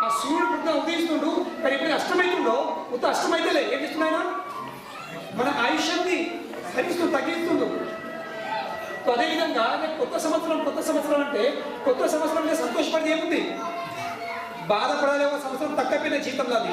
ఆ సూర్యుడు పుట్టిన ఉదయిస్తుండు, కానీ ఇప్పుడు అష్టమైతుండో మొత్తం అష్టమైతేలే ఏం చేస్తున్నాయన మన ఆయుష్యాన్ని తగ్గిస్తూ తగ్గిస్తుండు. అదేవిధంగా కొత్త సంవత్సరం అంటే కొత్త సంవత్సరం అంటే సంతోషపడి ఏముంది, బాధపడాలి. ఒక సంవత్సరం తక్కువైన జీవితంలో అది.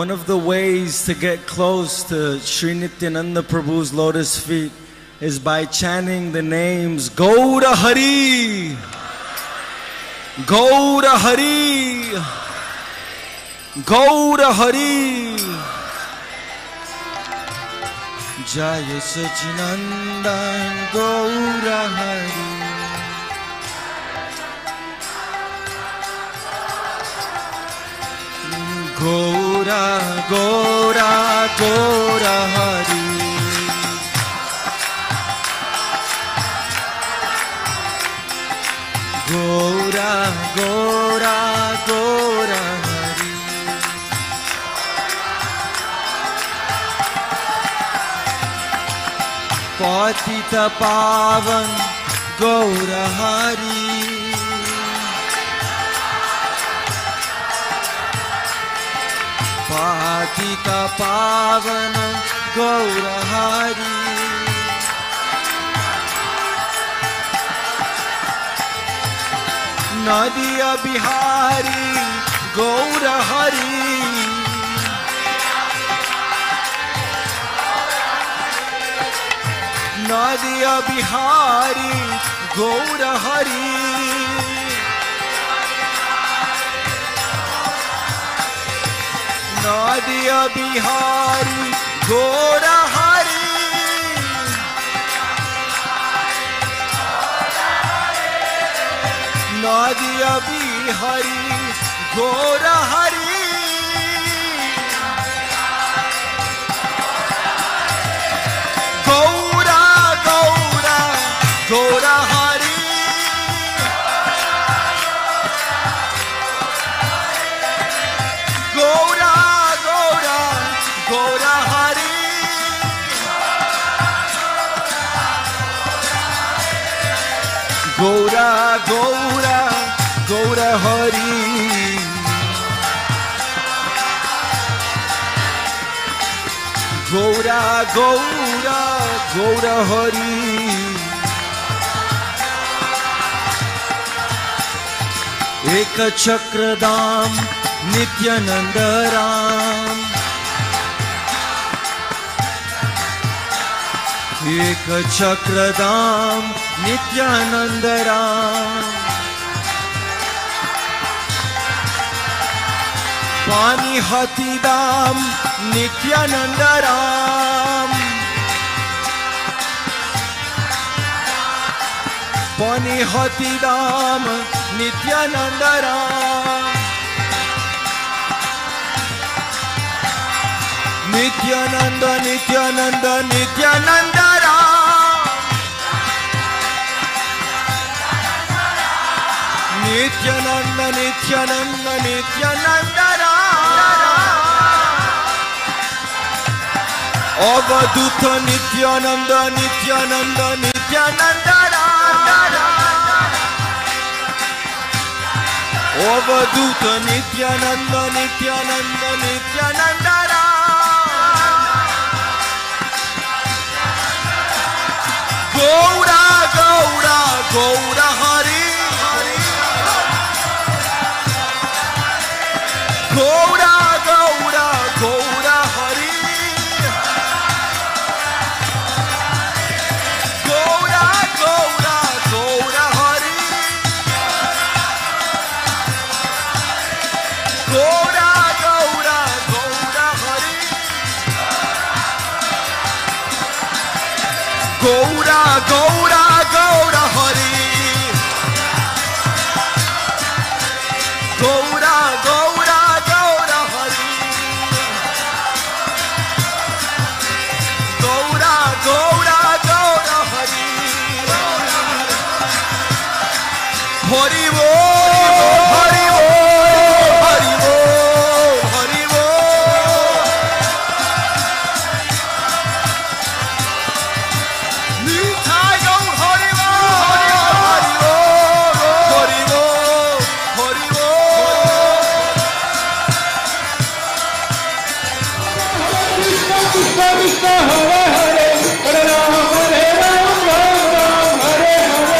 One of the ways to get close to Sri Nityananda Prabhu's lotus feet is by chanting the names Gaura Hari, Gaura Hari, Gaura Hari, Jaya Sachidananda Gaura Hari. Gaura, Gaura, Gaura Hari. Gaura, Gaura, Gaura Hari. Patita Pavan Gaura Hari. Patita Pavan Gaura Hari. Nadia Bihari Gaura Hari. Nadia Bihari Gaura Hari. Nadia Bihari Gaura Hari. Nadia Bihari Gaura Hari. Gaura, Gaura, Gaura Hari. Gaura, Gaura, Gaura Hari. Gaura, Gaura, Gaura Hari. Gaura, Gaura, Gaura Hari. Ek Chakradam Nityananda Ram. Ek Chakradam Nityananda Ram. Pani Hatidam Nityananda Ram. Pani Hatidam Nityananda Ram. Nityananda, Nityananda, Nityananda Ram. Nityananda, Nityananda, Nityananda Ram. Avaduta Nityananda, Nityananda, Nityananda Ram. अवधूत नित्यानंद नित्यानंद नित्यानंद गौरा गौरा गौरा हरि गौरा गौरा गौरा हरि गौरा गौरा गौरा हरि गौरा गौरा गौरा हरि गौरा गौरा गौरा हरि गौरा गौरा गौरा हरि गौरा गौरा गौरा हरि हरि बोल हरि बोल हरि बोल हरि बोल निताय गौर हरि बोल हरि बोल हरि बोल हरि बोल कृष्ण कृष्ण हरे हरे हरे राम राम राम हरे हरे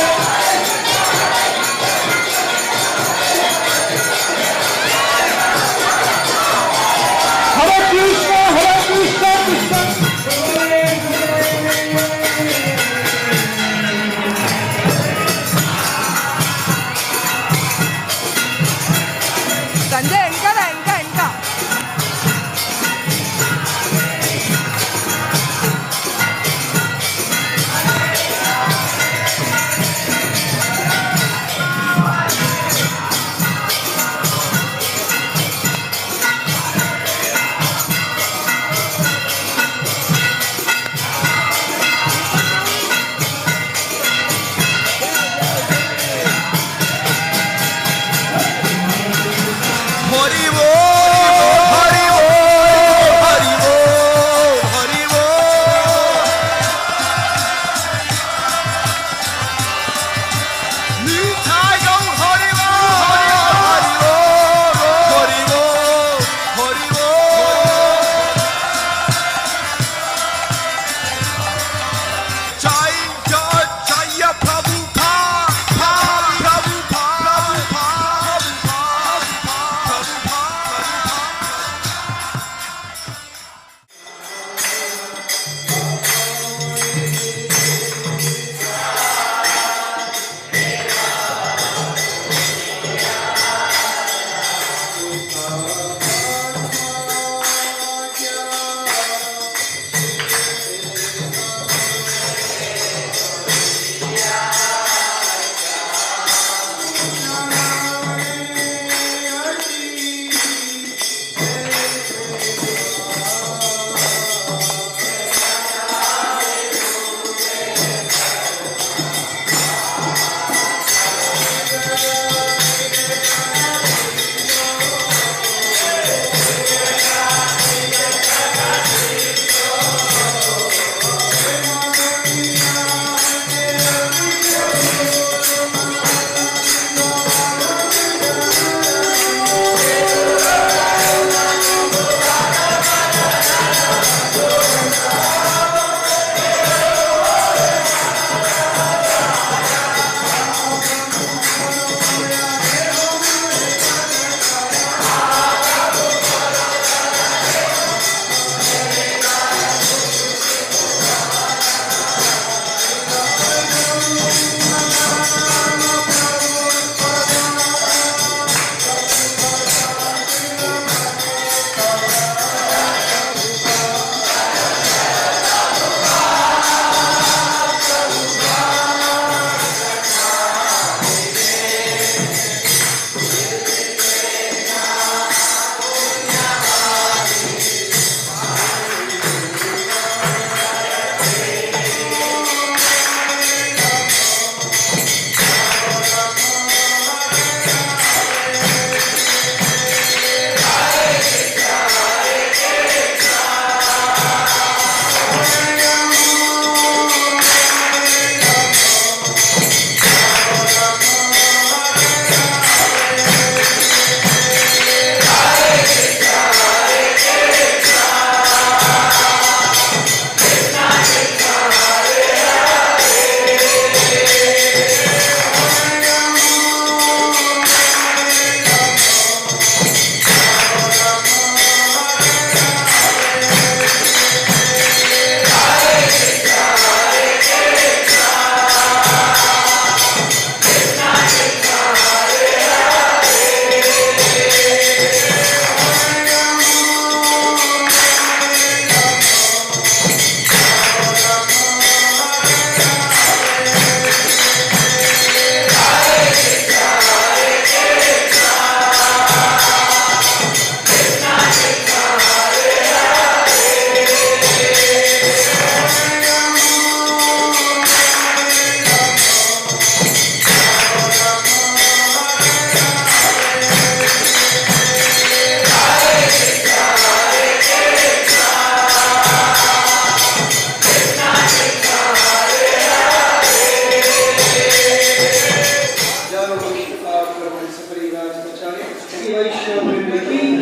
वैष्णव वृंद की,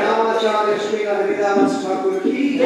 रामाचार्य श्री हरिदास ठाकुर की